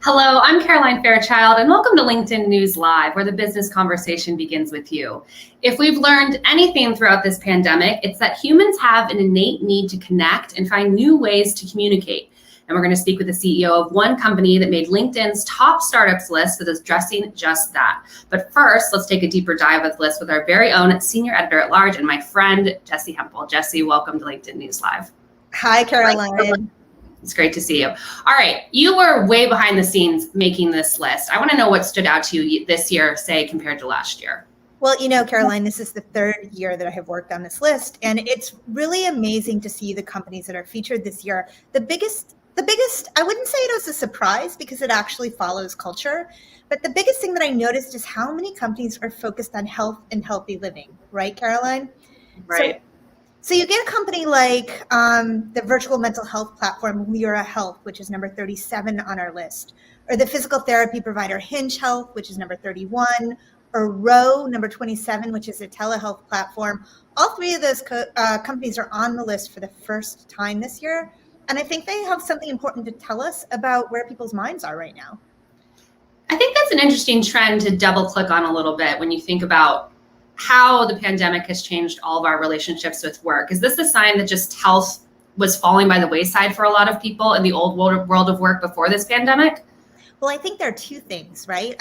Hello, I'm Caroline Fairchild, and welcome to LinkedIn News Live, where the business conversation begins with you. If we've learned anything throughout this pandemic, it's that humans have an innate need to connect and find new ways to communicate. And we're going to speak with the CEO of one company that made LinkedIn's top startups list that is addressing just that. But first, let's take a deeper dive of the list with our very own senior editor at large and my friend, Jessie Hempel. Jessie, welcome to LinkedIn News Live. Hi, Caroline. It's great to see you. All right, you were way behind the scenes making this list. I want to know what stood out to you this year, say, compared to last year. Well, Caroline, this is the third year that I have worked on this list, and it's really amazing to see the companies that are featured this year. The biggest, I wouldn't say it was a surprise because it actually follows culture, but the biggest thing that I noticed is how many companies are focused on health and healthy living, right, Caroline? Right. So you get a company like the virtual mental health platform, Lyra Health, which is number 37 on our list, or the physical therapy provider Hinge Health, which is number 31, or Row, number 27, which is a telehealth platform. All three of those companies are on the list for the first time this year. And I think they have something important to tell us about where people's minds are right now. I think that's an interesting trend to double click on a little bit when you think about how the pandemic has changed all of our relationships with work. Is this a sign that just health was falling by the wayside for a lot of people in the old world of work before this pandemic? Well, I think there are two things, right?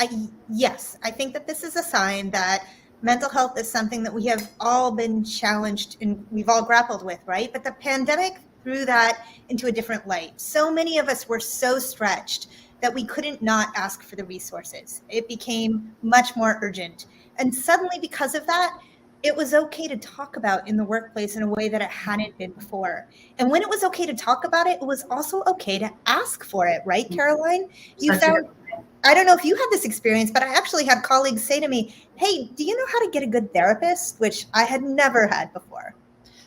Yes, I think that this is a sign that mental health is something that we have all been challenged and we've all grappled with, right? But the pandemic threw that into a different light. So many of us were so stretched that we couldn't not ask for the resources. It became much more urgent. And suddenly, because of that, it was okay to talk about in the workplace in a way that it hadn't been before. And when it was okay to talk about it, it was also okay to ask for it, right, Caroline? I don't know if you had this experience, but I actually had colleagues say to me, hey, do you know how to get a good therapist? Which I had never had before.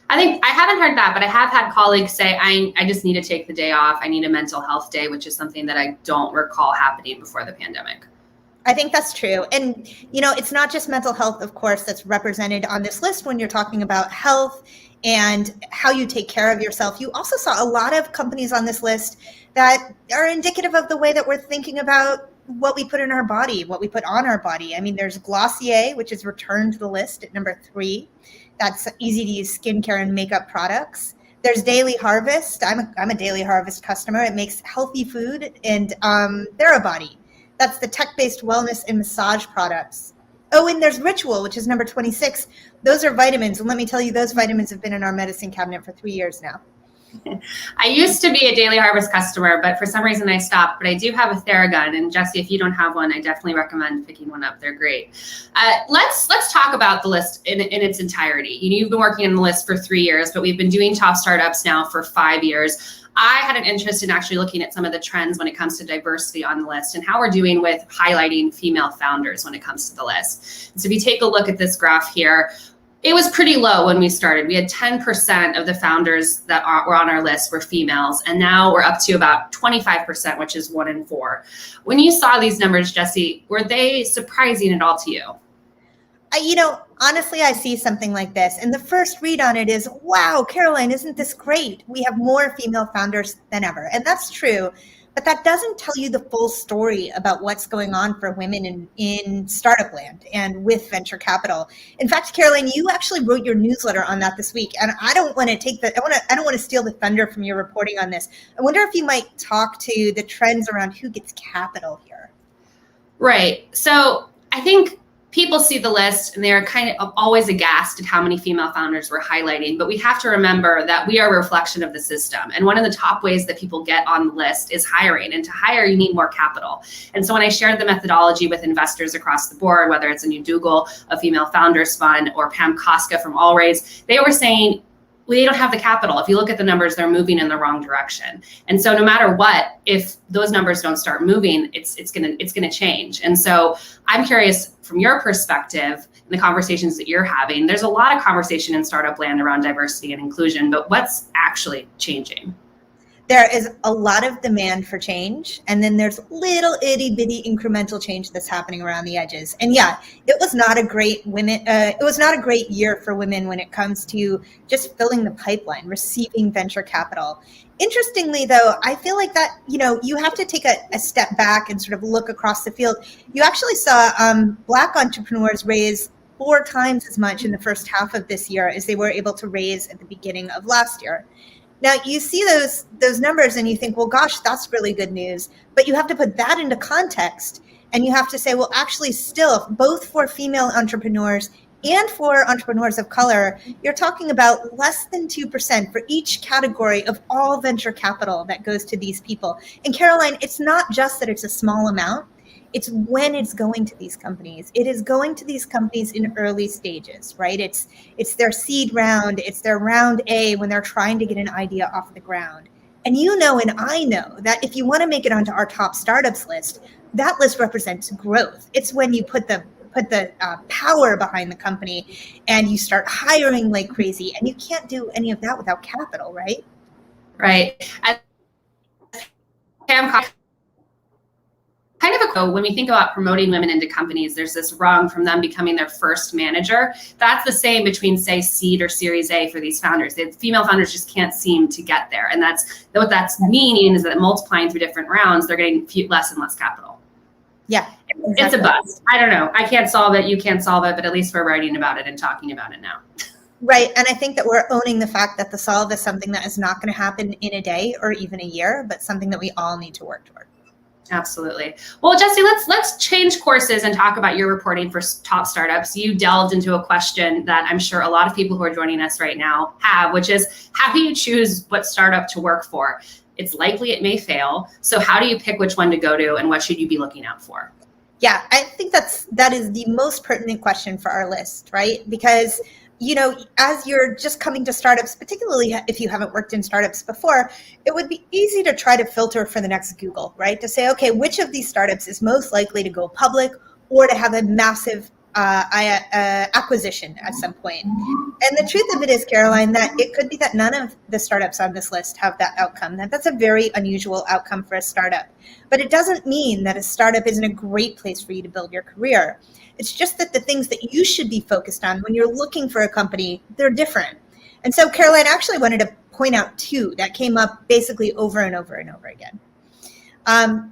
I think I haven't heard that, but I have had colleagues say, I just need to take the day off. I need a mental health day, which is something that I don't recall happening before the pandemic. I think that's true. And, it's not just mental health, of course, that's represented on this list when you're talking about health and how you take care of yourself. You also saw a lot of companies on this list that are indicative of the way that we're thinking about what we put in our body, what we put on our body. I mean, there's Glossier, which is returned to the list at number 3. That's easy to use skincare and makeup products. There's Daily Harvest. I'm a Daily Harvest customer. It makes healthy food, and Therabody. That's the tech-based wellness and massage products. Oh, and there's Ritual, which is number 26. Those are vitamins. And let me tell you, those vitamins have been in our medicine cabinet for 3 years now. I used to be a Daily Harvest customer, but for some reason I stopped. But I do have a Theragun. And Jessie, if you don't have one, I definitely recommend picking one up. They're great. Let's talk about the list in its entirety. You've been working on the list for 3 years, but we've been doing top startups now for 5 years. I had an interest in actually looking at some of the trends when it comes to diversity on the list and how we're doing with highlighting female founders when it comes to the list. So if you take a look at this graph here, it was pretty low when we started. We had 10% of the founders that were on our list were females, and now we're up to about 25%, which is 1 in 4. When you saw these numbers, Jessie, were they surprising at all to you? Honestly, I see something like this. And the first read on it is, wow, Caroline, isn't this great? We have more female founders than ever. And that's true. But that doesn't tell you the full story about what's going on for women in startup land and with venture capital. In fact, Caroline, you actually wrote your newsletter on that this week. And I don't want to steal the thunder from your reporting on this. I wonder if you might talk to the trends around who gets capital here. Right. So I think people see the list and they're kind of always aghast at how many female founders we're highlighting, but we have to remember that we are a reflection of the system. And one of the top ways that people get on the list is hiring. And to hire, you need more capital. And so when I shared the methodology with investors across the board, whether it's a New Dougal, a Female Founders Fund, or Pam Koska from Allraise, they were saying, well, they don't have the capital. If you look at the numbers, they're moving in the wrong direction. And so no matter what, if those numbers don't start moving, it's gonna change. And so I'm curious from your perspective, in the conversations that you're having, there's a lot of conversation in startup land around diversity and inclusion, but what's actually changing? There is a lot of demand for change, and then there's little itty bitty incremental change that's happening around the edges. And yeah, it was not a great year for women when it comes to just filling the pipeline, receiving venture capital. Interestingly, though, I feel like that, you have to take a step back and sort of look across the field. You actually saw Black entrepreneurs raise 4 times as much in the first half of this year as they were able to raise at the beginning of last year. Now, you see those numbers and you think, well, gosh, that's really good news. But you have to put that into context. And you have to say, well, actually, still, both for female entrepreneurs and for entrepreneurs of color, you're talking about less than 2% for each category of all venture capital that goes to these people. And Caroline, it's not just that it's a small amount. It's when it's going to these companies. It is going to these companies in early stages, right? It's their seed round. It's their round A when they're trying to get an idea off the ground. And you know, and I know that if you want to make it onto our top startups list, that list represents growth. It's when you put the power behind the company and you start hiring like crazy. And you can't do any of that without capital, right? Right. As Pam when we think about promoting women into companies, there's this rung from them becoming their first manager. That's the same between, say, seed or Series A for these founders. The female founders just can't seem to get there. And that's what that's meaning is that multiplying through different rounds, they're getting less and less capital. Yeah. Exactly. It's a bust. I don't know. I can't solve it. You can't solve it. But at least we're writing about it and talking about it now. Right. And I think that we're owning the fact that the solve is something that is not going to happen in a day or even a year, but something that we all need to work toward. Absolutely. Well, Jessie, let's change courses and talk about your reporting for top startups. You delved into a question that I'm sure a lot of people who are joining us right now have, which is how do you choose what startup to work for? It's likely it may fail. So how do you pick which one to go to and what should you be looking out for? Yeah, I think that is the most pertinent question for our list, right? Because as you're just coming to startups, particularly if you haven't worked in startups before, it would be easy to try to filter for the next Google, right? To say, okay, which of these startups is most likely to go public or to have a massive acquisition at some point. And the truth of it is, Caroline, that it could be that none of the startups on this list have that outcome. That's a very unusual outcome for a startup. But it doesn't mean that a startup isn't a great place for you to build your career. It's just that the things that you should be focused on when you're looking for a company, they're different. And so, Caroline, I actually wanted to point out 2 that came up basically over and over and over again.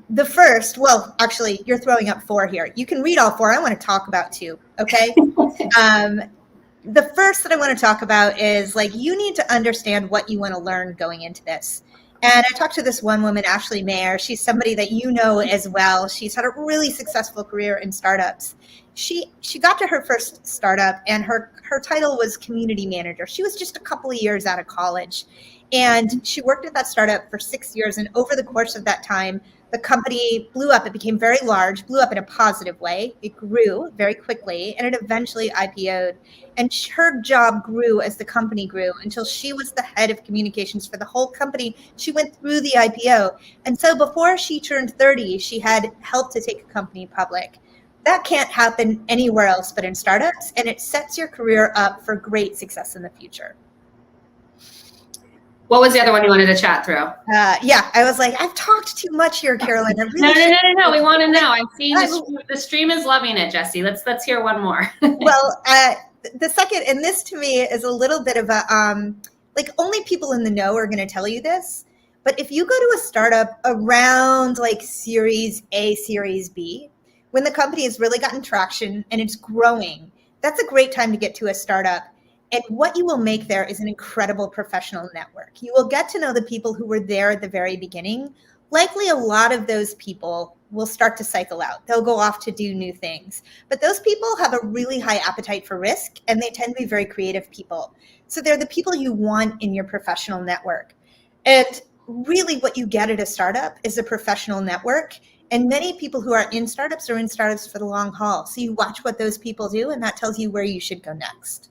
The first, well, actually, you're throwing up 4 here. You can read all 4. I want to talk about 2, okay? The first that I want to talk about is, you need to understand what you want to learn going into this. And I talked to this one woman, Ashley Mayer. She's somebody that you know as well. She's had a really successful career in startups. She got to her first startup, and her title was community manager. She was just a couple of years out of college. And she worked at that startup for 6 years. And over the course of that time, the company blew up. It became very large, blew up in a positive way. It grew very quickly, and it eventually IPO'd. And her job grew as the company grew until she was the head of communications for the whole company. She went through the IPO. And so before she turned 30, she had helped to take a company public. That can't happen anywhere else but in startups, and it sets your career up for great success in the future. What was the other one you wanted to chat through? Yeah, I was like, I've talked too much here, Caroline. Really no. We want to know. I'm seeing the stream is loving it, Jessie. Let's hear one more. Well, the second, and this to me is a little bit of a only people in the know are going to tell you this. But if you go to a startup around Series A, Series B, when the company has really gotten traction and it's growing, that's a great time to get to a startup. And what you will make there is an incredible professional network. You will get to know the people who were there at the very beginning. Likely a lot of those people will start to cycle out. They'll go off to do new things. But those people have a really high appetite for risk, and they tend to be very creative people. So they're the people you want in your professional network. And really what you get at a startup is a professional network. And many people who are in startups are in startups for the long haul. So you watch what those people do, and that tells you where you should go next.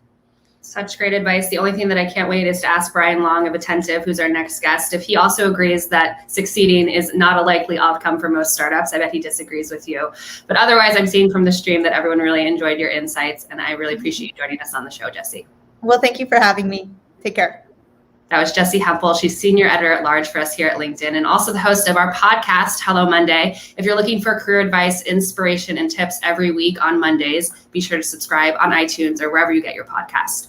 Such great advice. The only thing that I can't wait is to ask Brian Long of Attentive, who's our next guest, if he also agrees that succeeding is not a likely outcome for most startups. I bet he disagrees with you. But otherwise, I'm seeing from the stream that everyone really enjoyed your insights, and I really appreciate you joining us on the show, Jessie. Well, thank you for having me. Take care. That was Jessie Hempel. She's Senior Editor at Large for us here at LinkedIn, and also the host of our podcast, Hello Monday. If you're looking for career advice, inspiration, and tips every week on Mondays, be sure to subscribe on iTunes or wherever you get your podcast.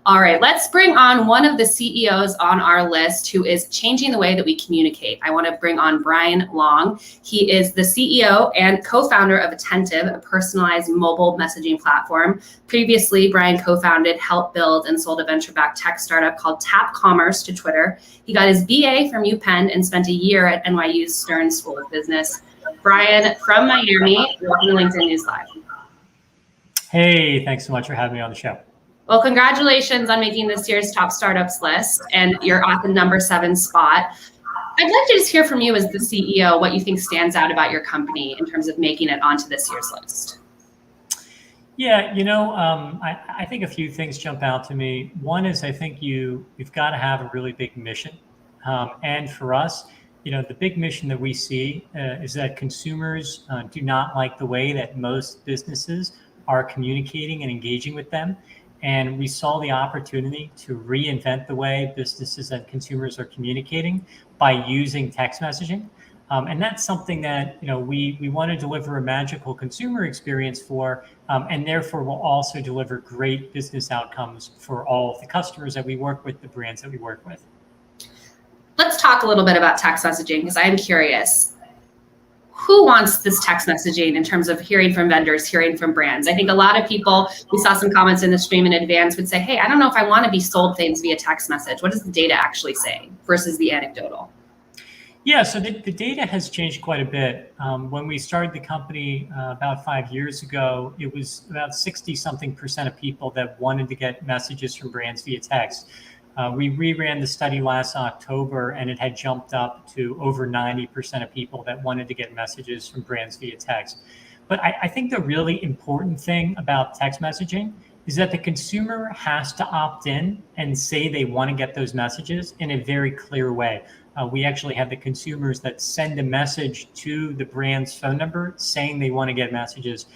All right, let's bring on one of the CEOs on our list who is changing the way that we communicate. I want to bring on Brian Long. He is the CEO and co-founder of Attentive, a personalized mobile messaging platform. Previously, Brian co-founded, helped build, and sold a venture-backed tech startup called Tap Commerce to Twitter. He got his BA from UPenn and spent a year at NYU's Stern School of Business. Brian from Miami, welcome to LinkedIn News Live. Hey, thanks so much for having me on the show. Well, congratulations on making this year's top startups list, and you're at the number 7 spot. I'd like to just hear from you as the CEO what you think stands out about your company in terms of making it onto this year's list. Yeah, I think a few things jump out to me. One is I think you've got to have a really big mission. And for us, the big mission that we see is that consumers do not like the way that most businesses are communicating and engaging with them. And we saw the opportunity to reinvent the way businesses and consumers are communicating by using text messaging. And that's something that we want to deliver a magical consumer experience for, and therefore will also deliver great business outcomes for all of the customers that we work with, the brands that we work with. Let's talk a little bit about text messaging, because I'm curious. Who wants this text messaging in terms of hearing from vendors, hearing from brands? I think a lot of people, we saw some comments in the stream in advance, would say, hey, I don't know if I want to be sold things via text message. What does the data actually say versus the anecdotal? Yeah, so the data has changed quite a bit. When we started the company about 5 years ago, it was about 60-something% of people that wanted to get messages from brands via text. We reran the study last October, and it had jumped up to over 90% of people that wanted to get messages from brands via text. But I think the really important thing about text messaging is that the consumer has to opt in and say they want to get those messages in a very clear way. We actually have the consumers that send a message to the brand's phone number saying they want to get messages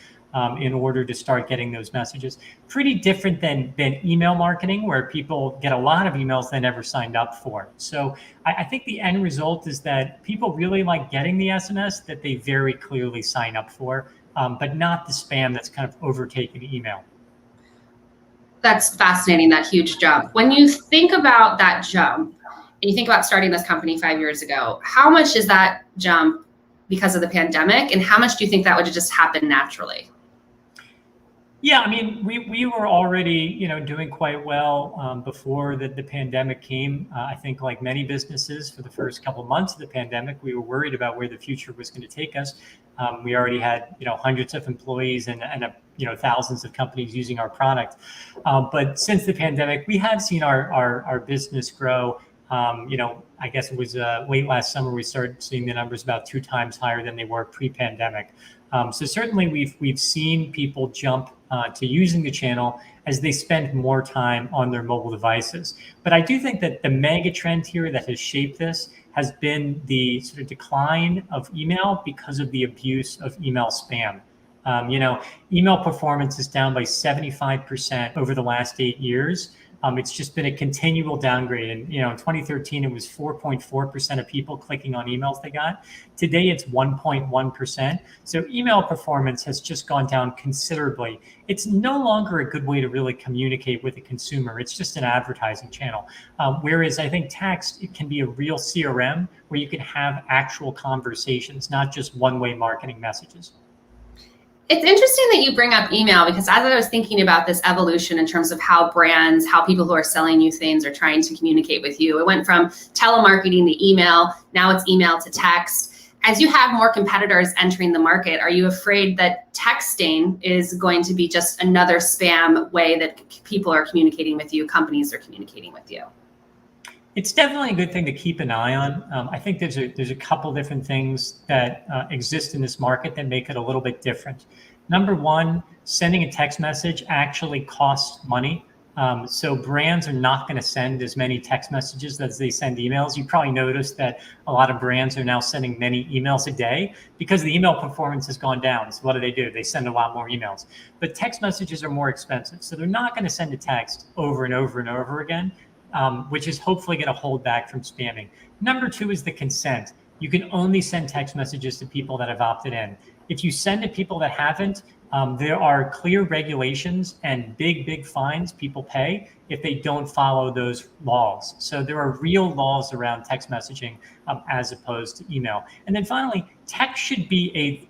in order to start getting those messages. Pretty different than email marketing, where people get a lot of emails they never signed up for. So I think the end result is that people really like getting the SMS that they very clearly sign up for, but not the spam that's kind of overtaken email. That's fascinating, that huge jump. When you think about that jump, and you think about starting this company 5 years ago, how much is that jump because of the pandemic, and how much do you think that would just happen naturally? Yeah, I mean, we were already, doing quite well before the pandemic came. I think like many businesses, for the first couple of months of the pandemic, we were worried about where the future was going to take us. We already had, hundreds of employees and thousands of companies using our product. But since the pandemic, we have seen our business grow. I guess it was late last summer we started seeing the numbers about 2 times higher than they were pre-pandemic. So certainly we've seen people jump to using the channel as they spend more time on their mobile devices. But I do think that the mega trend here that has shaped this has been the sort of decline of email because of the abuse of email spam. Email performance is down by 75% over the last 8 years. It's just been a continual downgrade. And, in 2013, it was 4.4% of people clicking on emails they got. Today, it's 1.1%. So email performance has just gone down considerably. It's no longer a good way to really communicate with a consumer. It's just an advertising channel. Whereas I think text, it can be a real CRM where you can have actual conversations, not just one-way marketing messages. It's interesting that you bring up email, because as I was thinking about this evolution in terms of how brands, how people who are selling you things are trying to communicate with you, it went from telemarketing to email. Now it's email to text. As you have more competitors entering the market, are you afraid that texting is going to be just another spam way that people are communicating with you, companies are communicating with you? It's definitely a good thing to keep an eye on. I think there's a couple different things that exist in this market that make it a little bit different. Number one, sending a text message actually costs money. So brands are not going to send as many text messages as they send emails. You probably noticed that a lot of brands are now sending many emails a day because the email performance has gone down. So what do? They send a lot more emails. But text messages are more expensive. So they're not going to send a text over and over and over again. which is hopefully going to hold back from spamming. Number two is the consent. You can only send text messages to people that have opted in. If you send to people that haven't, there are clear regulations and big fines people pay if they don't follow those laws. So there are real laws around text messaging as opposed to email. And then finally, text should be a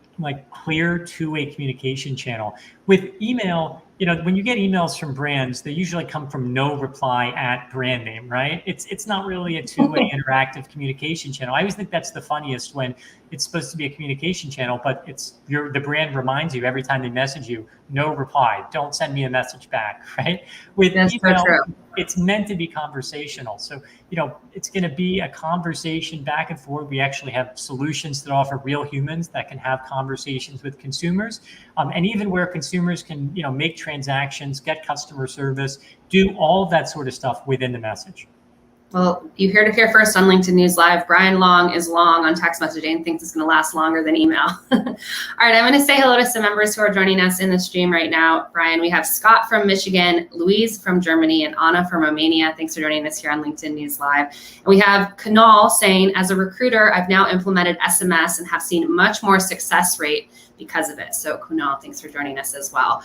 clear two-way communication channel. With email, when you get emails from brands, they usually come from no reply at brand name, right? It's not really a two-way interactive communication channel. I always think that's the funniest when it's supposed to be a communication channel, but the brand reminds you every time they message you, no reply, don't send me a message back, right? With email, it's meant to be conversational. So, it's going to be a conversation back and forth. We actually have solutions that offer real humans that can have conversations with consumers. And even where consumers can, make transactions, get customer service, do all of that sort of stuff within the message. Well, you heard it here first on LinkedIn News Live. Brian Long is long on text messaging, thinks it's going to last longer than email. All right, I'm going to say hello to some members who are joining us in the stream right now. Brian, we have Scott from Michigan, Louise from Germany, and Anna from Romania. Thanks for joining us here on LinkedIn News Live. And we have Kunal saying, as a recruiter, I've now implemented SMS and have seen much more success rate because of it. So Kunal, thanks for joining us as well.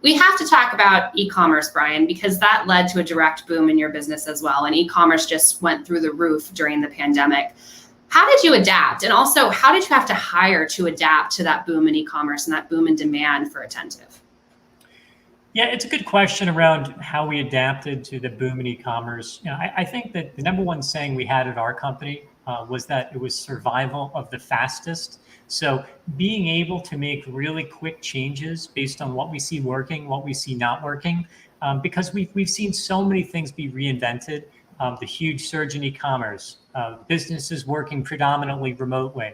We have to talk about e-commerce, Brian, because that led to a direct boom in your business as well. And e-commerce just went through the roof during the pandemic. How did you adapt? And also, how did you have to hire to adapt to that boom in e-commerce and that boom in demand for Attentive? Yeah, it's a good question around how we adapted to the boom in e-commerce. I think that the number one saying we had at our company was that it was survival of the fastest. So being able to make really quick changes based on what we see working, what we see not working, because we've seen so many things be reinvented. The huge surge in e-commerce, businesses working predominantly remotely,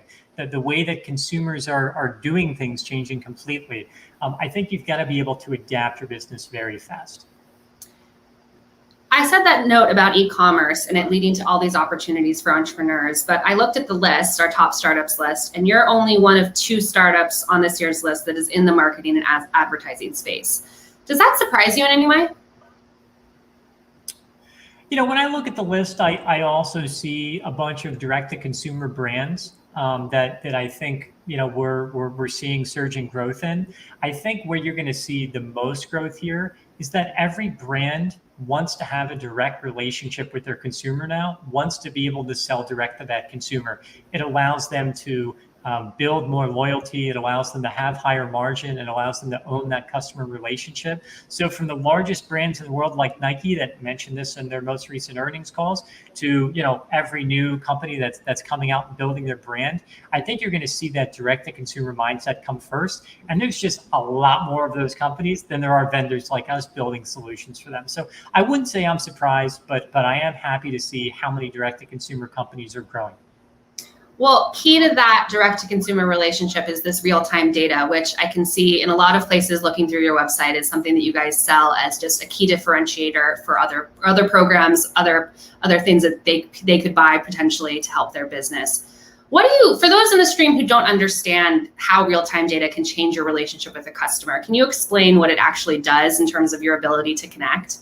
the way that consumers are doing things changing completely. I think you've got to be able to adapt your business very fast. I said that note about e-commerce and it leading to all these opportunities for entrepreneurs, but I looked at the list, our top startups list, and you're only one of 2 startups on this year's list that is in the marketing and advertising space. Does that surprise you in any way? When I look at the list, I also see a bunch of direct-to-consumer brands that I think we're seeing surging growth in. I think where you're going to see the most growth here is that every brand wants to have a direct relationship with their consumer now, wants to be able to sell direct to that consumer. It allows them to build more loyalty. It allows them to have higher margin. It allows them to own that customer relationship. So from the largest brands in the world, like Nike, that mentioned this in their most recent earnings calls, to every new company that's coming out and building their brand, I think you're going to see that direct-to-consumer mindset come first. And there's just a lot more of those companies than there are vendors like us building solutions for them. So I wouldn't say I'm surprised, but I am happy to see how many direct-to-consumer companies are growing. Well, key to that direct-to-consumer relationship is this real-time data, which I can see in a lot of places looking through your website is something that you guys sell as just a key differentiator for other programs, other things that they could buy potentially to help their business. For those in the stream who don't understand how real-time data can change your relationship with a customer, can you explain what it actually does in terms of your ability to connect?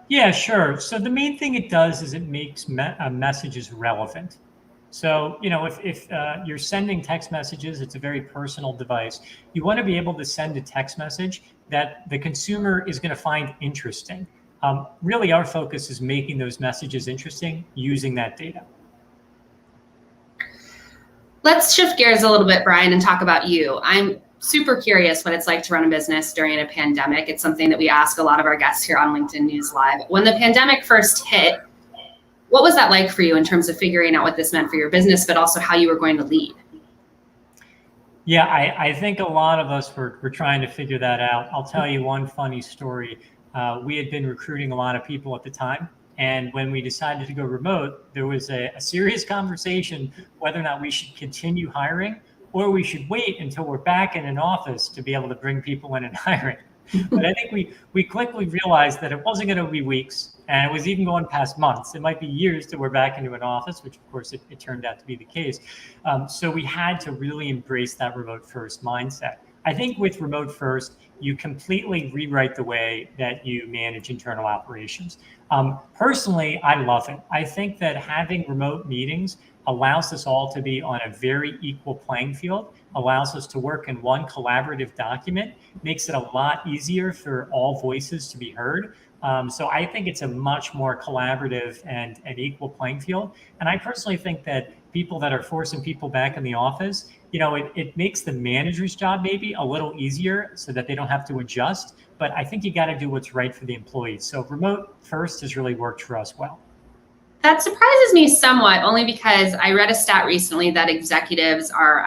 Yeah, sure. So the main thing it does is it makes messages relevant. So, if you're sending text messages, it's a very personal device. You want to be able to send a text message that the consumer is going to find interesting. Really, our focus is making those messages interesting using that data. Let's shift gears a little bit, Brian, and talk about you. I'm super curious what it's like to run a business during a pandemic. It's something that we ask a lot of our guests here on LinkedIn News Live. When the pandemic first hit, what was that like for you in terms of figuring out what this meant for your business, but also how you were going to lead? Yeah, I think a lot of us were trying to figure that out. I'll tell you one funny story. We had been recruiting a lot of people at the time. And when we decided to go remote, there was a serious conversation whether or not we should continue hiring or we should wait until we're back in an office to be able to bring people in and hire. But I think we quickly realized that it wasn't going to be weeks, and it was even going past months. It might be years till we're back into an office, which of course it turned out to be the case. So we had to really embrace that remote first mindset. I think with remote first, you completely rewrite the way that you manage internal operations. Personally, I love it. I think that having remote meetings allows us all to be on a very equal playing field, allows us to work in one collaborative document, makes it a lot easier for all voices to be heard. So I think it's a much more collaborative and equal playing field. And I personally think that people that are forcing people back in the office, it makes the manager's job maybe a little easier so that they don't have to adjust. But I think you got to do what's right for the employees. So remote first has really worked for us well. That surprises me somewhat, only because I read a stat recently that executives are,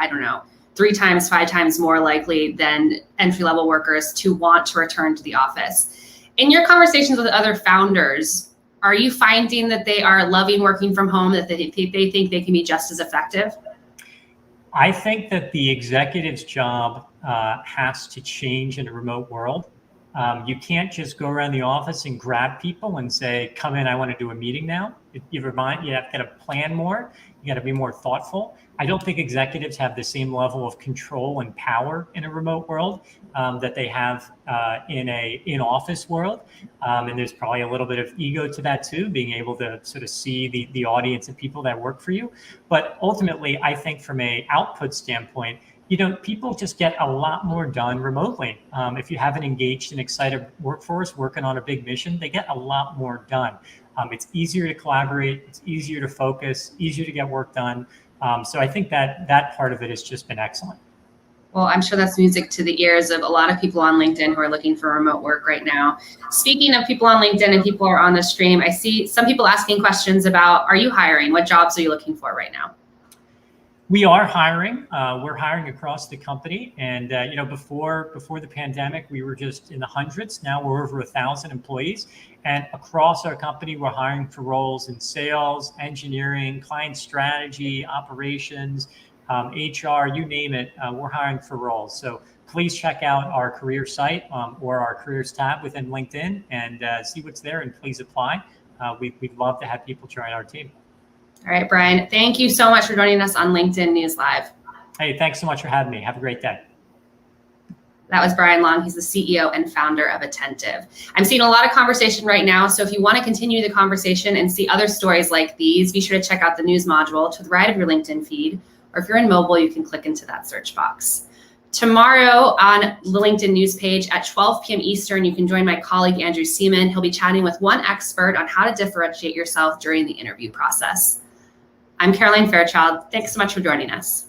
3 times, 5 times more likely than entry-level workers to want to return to the office. In your conversations with other founders, are you finding that they are loving working from home, that they think they can be just as effective? I think that the executive's job has to change in a remote world. You can't just go around the office and grab people and say, come in, I want to do a meeting now. You have got to plan more. You got to be more thoughtful. I don't think executives have the same level of control and power in a remote world that they have in a in-office world. And there's probably a little bit of ego to that too, being able to sort of see the audience and people that work for you. But ultimately, I think from an output standpoint, people just get a lot more done remotely. If you have an engaged and excited workforce working on a big mission, they get a lot more done. It's easier to collaborate, it's easier to focus, easier to get work done. So I think that part of it has just been excellent. Well, I'm sure that's music to the ears of a lot of people on LinkedIn who are looking for remote work right now. Speaking of people on LinkedIn and people who are on the stream, I see some people asking questions about, are you hiring? What jobs are you looking for right now? We are hiring. We're hiring across the company. And, before the pandemic, we were just in the hundreds. Now we're over 1,000 employees. And across our company, we're hiring for roles in sales, engineering, client strategy, operations, HR, you name it. We're hiring for roles. So please check out our career site or our careers tab within LinkedIn and see what's there, and please apply. We'd love to have people join our team. All right, Brian, thank you so much for joining us on LinkedIn News Live. Hey, thanks so much for having me. Have a great day. That was Brian Long. He's the CEO and founder of Attentive. I'm seeing a lot of conversation right now, so if you want to continue the conversation and see other stories like these, be sure to check out the news module to the right of your LinkedIn feed, or if you're in mobile, you can click into that search box. Tomorrow on the LinkedIn news page at 12 p.m. Eastern, you can join my colleague, Andrew Seaman. He'll be chatting with one expert on how to differentiate yourself during the interview process. I'm Caroline Fairchild. Thanks so much for joining us.